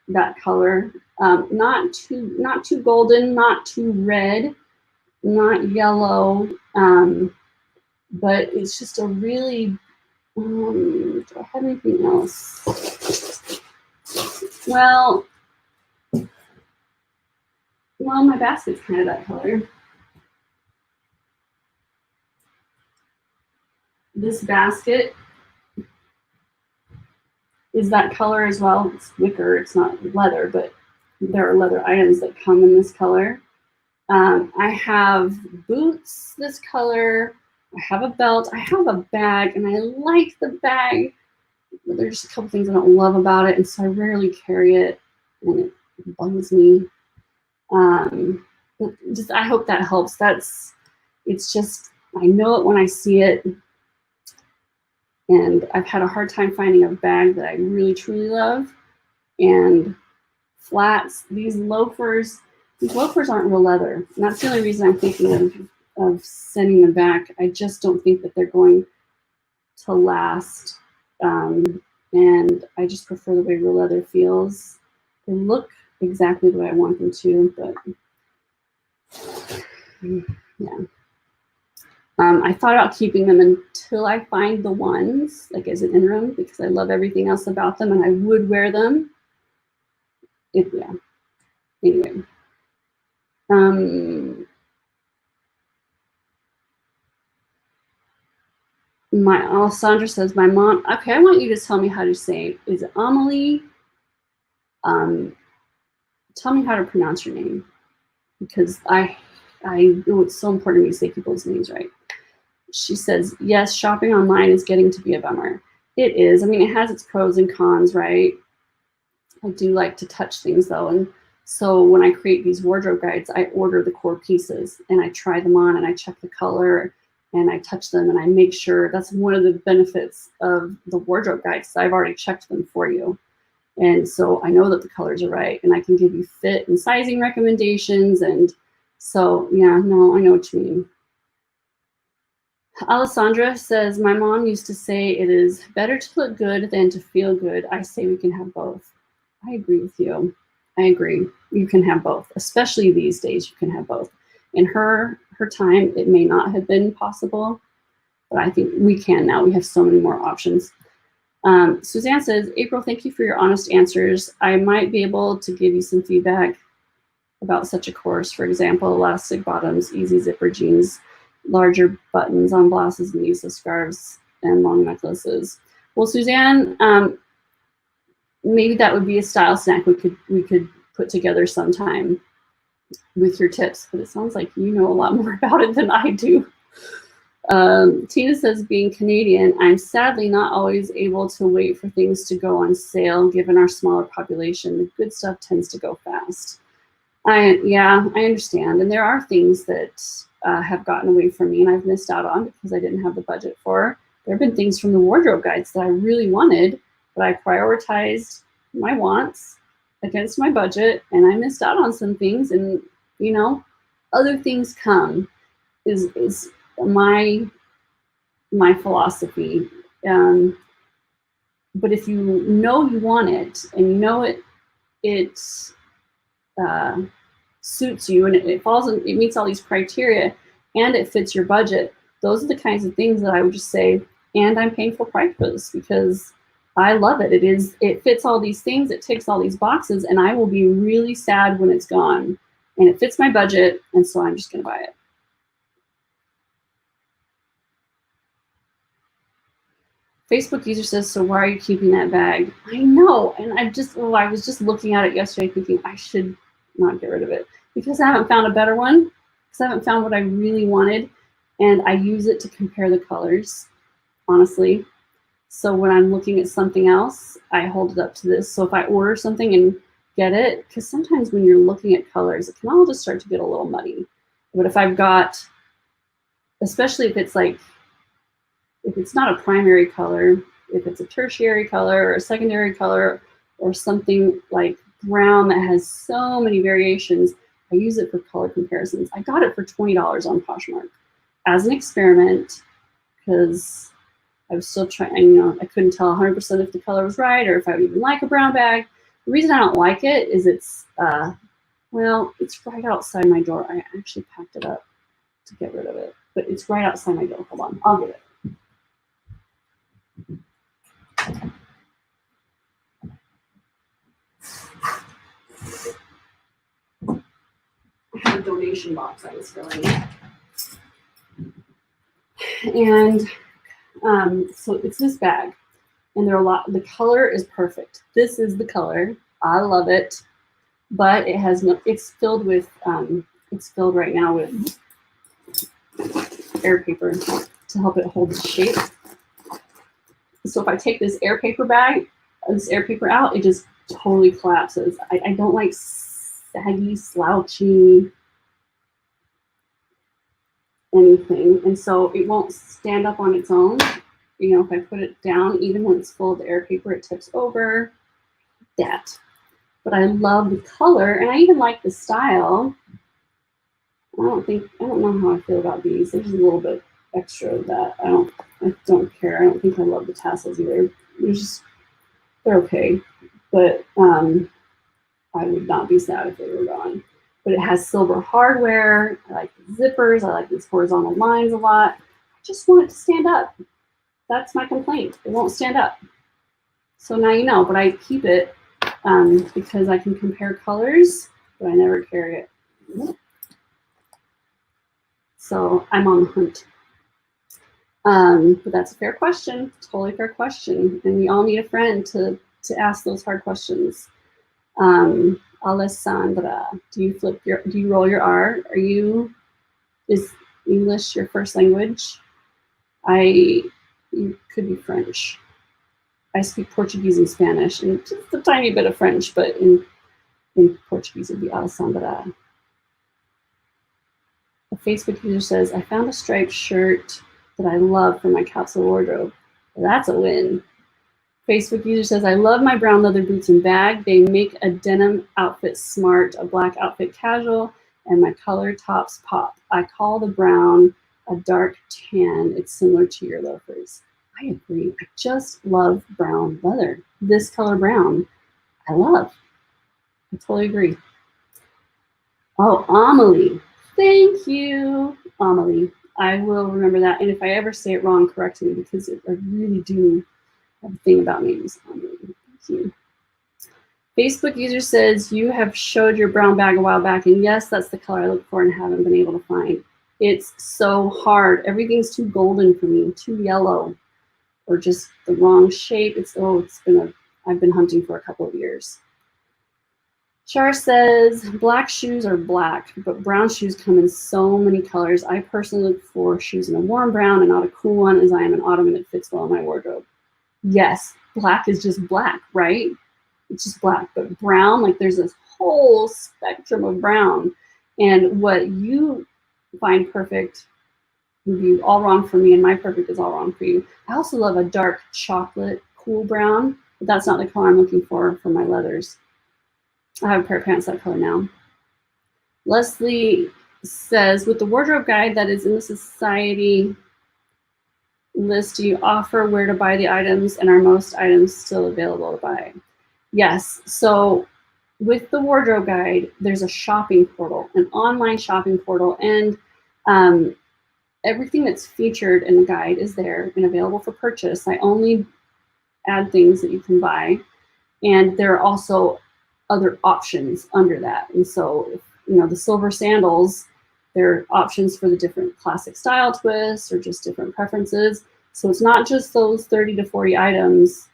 that color, not too golden, not too red, not yellow, but it's just a really. Do I have anything else? Well, my basket's kind of that color. This basket is that color as well. It's wicker, it's not leather, but there are leather items that come in this color. I have boots this color. I have a belt. I have a bag, and I like the bag. But there's a couple things I don't love about it, and so I rarely carry it, and it bugs me. But just I hope that helps. It's just, I know it when I see it, and I've had a hard time finding a bag that I really truly love. And flats, these loafers aren't real leather, and that's the only reason I'm thinking of sending them back. I just don't think that they're going to last, and I just prefer the way real leather feels. They look exactly the way I want them to, but yeah. I thought about keeping them until I find the ones, like as an interim, because I love everything else about them, and I would wear them. Yeah. Anyway. Alessandra says, my mom, okay, I want you to tell me how to say, is it Amelie? Tell me how to pronounce your name, because I know it's so important to me to say people's names right. She says, yes, shopping online is getting to be a bummer. It is. I mean, it has its pros and cons, right? I do like to touch things though. And so when I create these wardrobe guides, I order the core pieces and I try them on and I check the color and I touch them and I make sure. That's one of the benefits of the wardrobe guides. I've already checked them for you. And so I know that the colors are right, and I can give you fit and sizing recommendations. And so, yeah, no, I know what you mean. Alessandra says, my mom used to say it is better to look good than to feel good. I say we can have both. I agree with you. I agree. You can have both, especially these days. You can have both. In her time, it may not have been possible, but I think we can now. We have so many more options. Suzanne says, April, thank you for your honest answers. I might be able to give you some feedback about such a course. For example, elastic bottoms, easy zipper jeans, larger buttons on blouses, and use of scarves and long necklaces. Well, Suzanne, maybe that would be a style snack we could put together sometime with your tips, but it sounds like you know a lot more about it than I do. Tina says, being Canadian, I'm sadly not always able to wait for things to go on sale given our smaller population. The good stuff tends to go fast. I understand. And there are things that have gotten away from me and I've missed out on because I didn't have the budget for. There have been things from the wardrobe guides that I really wanted, but I prioritized my wants against my budget and I missed out on some things. And, you know, other things come is my philosophy. But if you know you want it and you know it suits you and it falls in, it meets all these criteria and it fits your budget, Those are the kinds of things that I would just say, and I'm paying full price for this because I love it. It fits all these things, it ticks all these boxes, and I will be really sad when it's gone. And it fits my budget, and so I'm just gonna buy it. Facebook user says, so why are you keeping that bag? I know, and I was just looking at it yesterday thinking I should not get rid of it because I haven't found a better one, because I haven't found what I really wanted, and I use it to compare the colors, honestly. So when I'm looking at something else, I hold it up to this. So if I order something and get it, because sometimes when you're looking at colors, it can all just start to get a little muddy. But if I've got, especially if it's like, if it's not a primary color, if it's a tertiary color or a secondary color or something like brown that has so many variations, I use it for color comparisons. I got it for $20 on Poshmark as an experiment because I was still trying, I couldn't tell 100% if the color was right or if I would even like a brown bag. The reason I don't like it is it's right outside my door. I actually packed it up to get rid of it, but it's right outside my door. Hold on, I'll get it. I had a donation box I was filling. And so it's this bag, and the color is perfect. This is the color. I love it, but it has no, it's filled right now with air paper to help it hold its shape. So if I take this air paper out, it just totally collapses. I don't like saggy, slouchy anything, and so it won't stand up on its own. If I put it down, even when it's full of air paper, it tips over. But I love the color, and I even like the style. I don't know how I feel about these. There's a little bit extra of that. I don't care. I don't think I love the tassels either. They're okay, but I would not be sad if they were gone. But it has silver hardware. I like the zippers. I like these horizontal lines a lot. I just want it to stand up. That's my complaint. It won't stand up. So now you know, but I keep it because I can compare colors, but I never carry it. So I'm on the hunt. But that's a fair question, totally fair question. And we all need a friend to ask those hard questions. Alessandra, do you roll your R? Is English your first language? You could be French. I speak Portuguese and Spanish and just a tiny bit of French, but in Portuguese it'd be Alessandra. A Facebook user says, I found a striped shirt that I love for my capsule wardrobe. That's a win. Facebook user says, I love my brown leather boots and bag. They make a denim outfit smart, a black outfit casual, and my color tops pop. I call the brown a dark tan. It's similar to your loafers. I agree. I just love brown leather. This color brown, I love. I totally agree. Oh, Amelie. Thank you, Amelie. I will remember that. And if I ever say it wrong, correct me, because I really do have a thing about names. Amelie. Thank you. Facebook user says, you have showed your brown bag a while back, and yes, that's the color I look for and haven't been able to find. It's so hard. Everything's too golden for me, too yellow, or just the wrong shape. I've been hunting for a couple of years. Char says, black shoes are black, but brown shoes come in so many colors. I personally look for shoes in a warm brown and not a cool one, as I am an autumn and it fits well in my wardrobe. Yes, black is just black, right? It's just black, but brown, like there's this whole spectrum of brown. And what you find perfect would be all wrong for me, and my perfect is all wrong for you. I also love a dark chocolate cool brown, but that's not the color I'm looking for my leathers. I have a pair of pants that color now. Leslie says, with the wardrobe guide that is in the society list, do you offer where to buy the items, and are most items still available to buy? Yes. So with the wardrobe guide, there's a shopping portal, an online shopping portal, and everything that's featured in the guide is there and available for purchase. I only add things that you can buy. And there are also other options under that. And so, if, you know, the silver sandals, there are options for the different classic style twists or just different preferences. So it's not just those 30 to 40 items.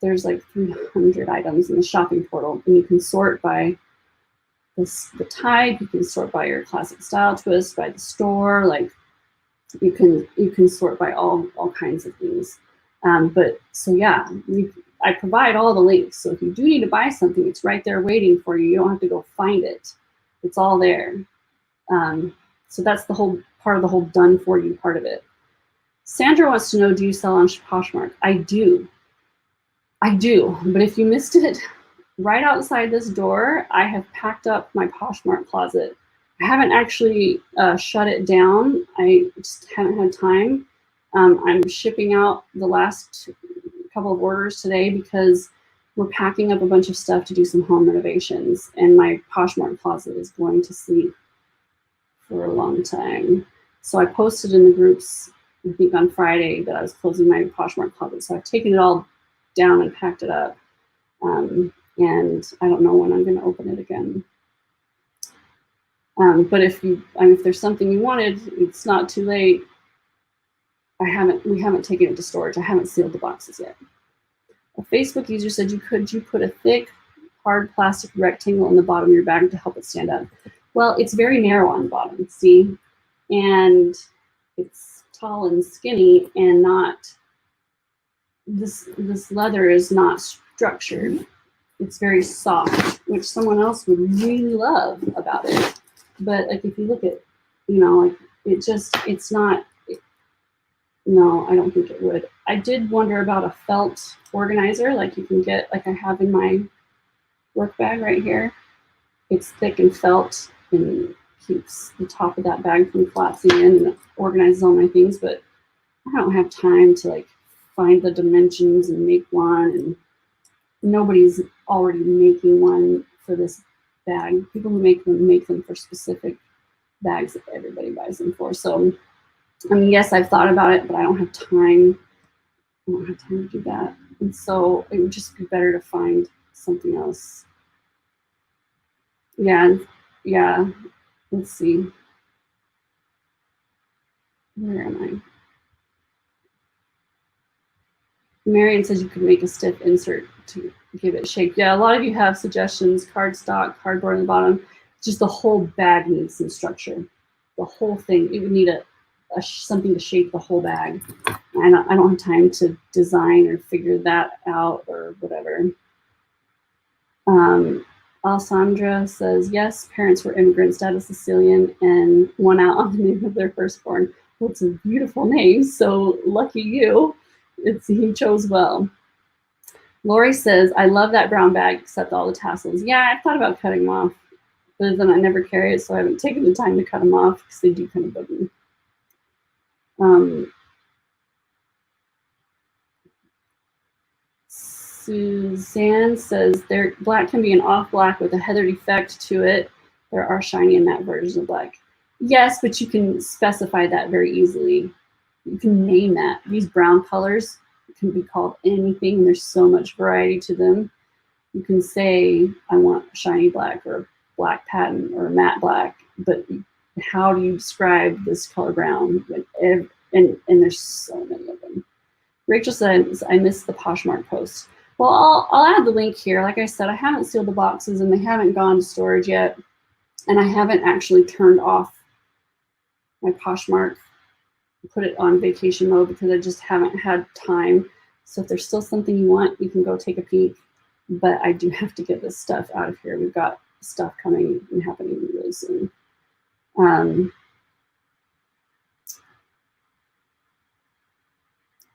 There's like 300 items in the shopping portal, and you can sort by the type. You can sort by your classic style twist, by the store. Like you can sort by all kinds of things. But so yeah, I provide all the links. So if you do need to buy something, it's right there waiting for you. You don't have to go find it. It's all there. So that's the whole part of the whole done for you part of it. Sandra wants to know, do you sell on Poshmark? I do. But if you missed it, right outside this door, I have packed up my Poshmark closet. I haven't actually shut it down. I just haven't had time. I'm shipping out the last couple of orders today because we're packing up a bunch of stuff to do some home renovations, and my Poshmark closet is going to sleep for a long time. So I posted in the groups, I think on Friday, that I was closing my Poshmark closet. So I've taken it all down and packed it up. And I don't know when I'm going to open it again. But if there's something you wanted, it's not too late. We haven't taken it to storage. I haven't sealed the boxes yet. A Facebook user said, could you put a thick, hard plastic rectangle in the bottom of your bag to help it stand up? Well, it's very narrow on the bottom, see? And it's tall and skinny, and not, this leather is not structured. It's very soft, which someone else would really love about it. But like if you look at, like it's not, no, I don't think it would. I did wonder about a felt organizer, like you can get, like I have in my work bag right here. It's thick and felt and keeps the top of that bag from collapsing in, and organizes all my things, but I don't have time to like find the dimensions and make one, and nobody's already making one for this bag. People who make them for specific bags that everybody buys them for. So I mean, yes, I've thought about it, but I don't have time. I don't have time to do that. And so it would just be better to find something else. Yeah. Let's see. Where am I? Marion says you could make a stiff insert to give it shape. Yeah, a lot of you have suggestions. Cardstock, cardboard on the bottom. Just the whole bag needs some structure. The whole thing. It would need something to shape the whole bag. I don't have time to design or figure that out or whatever. Alessandra says, yes, parents were immigrants, dad is Sicilian, and won out on the name of their firstborn. Well, it's a beautiful name, so lucky you. He chose well. Lori says, I love that brown bag except all the tassels. Yeah, I've thought about cutting them off, but then I never carry it, so I haven't taken the time to cut them off because they do kind of bug me. Suzanne says, black can be an off black with a heathered effect to it. There are shiny and matte versions of black. Yes, but you can specify that very easily. You can name that. These brown colors can be called anything, and there's so much variety to them. You can say, I want shiny black or black patent or matte black, but how do you describe this color brown? And there's so many of them. Rachel says, I missed the Poshmark post. Well, I'll add the link here. Like I said, I haven't sealed the boxes and they haven't gone to storage yet. And I haven't actually turned off my Poshmark, put it on vacation mode because I just haven't had time. So if there's still something you want, you can go take a peek. But I do have to get this stuff out of here. We've got stuff coming and happening really soon.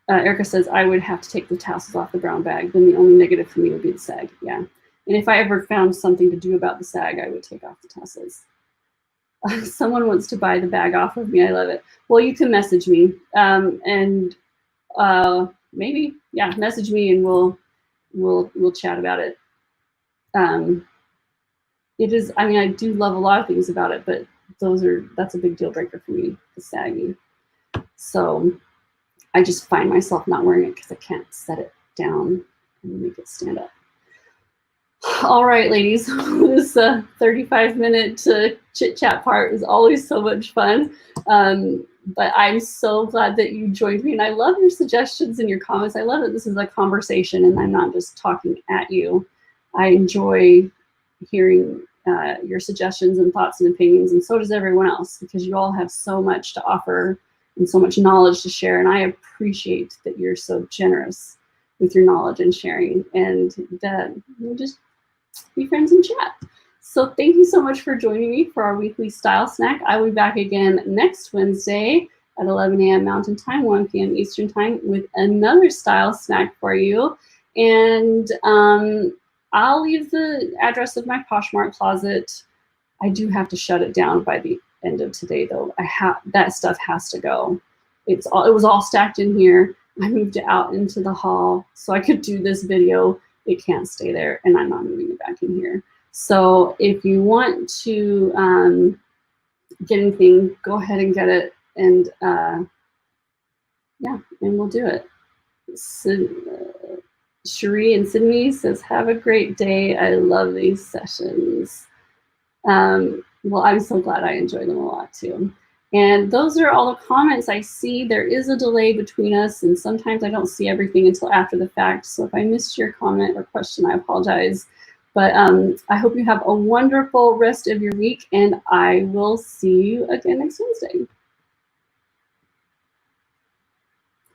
Erica says, I would have to take the tassels off the brown bag. Then the only negative for me would be the sag. Yeah. And if I ever found something to do about the sag, I would take off the tassels. Someone wants to buy the bag off of me. I love it. Well, you can message me. Maybe, yeah, message me and we'll chat about it. It is, I mean, I do love a lot of things about it, but that's a big deal breaker for me, the sagging. So I just find myself not wearing it because I can't set it down and make it stand up. All right, ladies, this 35-minute chit-chat part is always so much fun. But I'm so glad that you joined me, and I love your suggestions and your comments. I love that this is a conversation and I'm not just talking at you. I enjoy hearing your suggestions and thoughts and opinions, and so does everyone else, because you all have so much to offer and so much knowledge to share, and I appreciate that you're so generous with your knowledge and sharing, and that you just be friends and chat. So thank you so much for joining me for our weekly style snack. I will be back again next Wednesday at 11 a.m. Mountain Time, 1 p.m. Eastern Time with another style snack for you. And I'll leave the address of my Poshmark closet. I do have to shut it down by the end of today, though. That stuff has to go. It was all stacked in here. I moved it out into the hall so I could do this video. It can't stay there, and I'm not moving it back in here. So if you want to get anything, go ahead and get it, and yeah, and we'll do it. Cherie in Sydney says, have a great day. I love these sessions. Well, I'm so glad. I enjoy them a lot too. And those are all the comments I see. There is a delay between us, and sometimes I don't see everything until after the fact. So if I missed your comment or question, I apologize. But I hope you have a wonderful rest of your week, and I will see you again next Wednesday.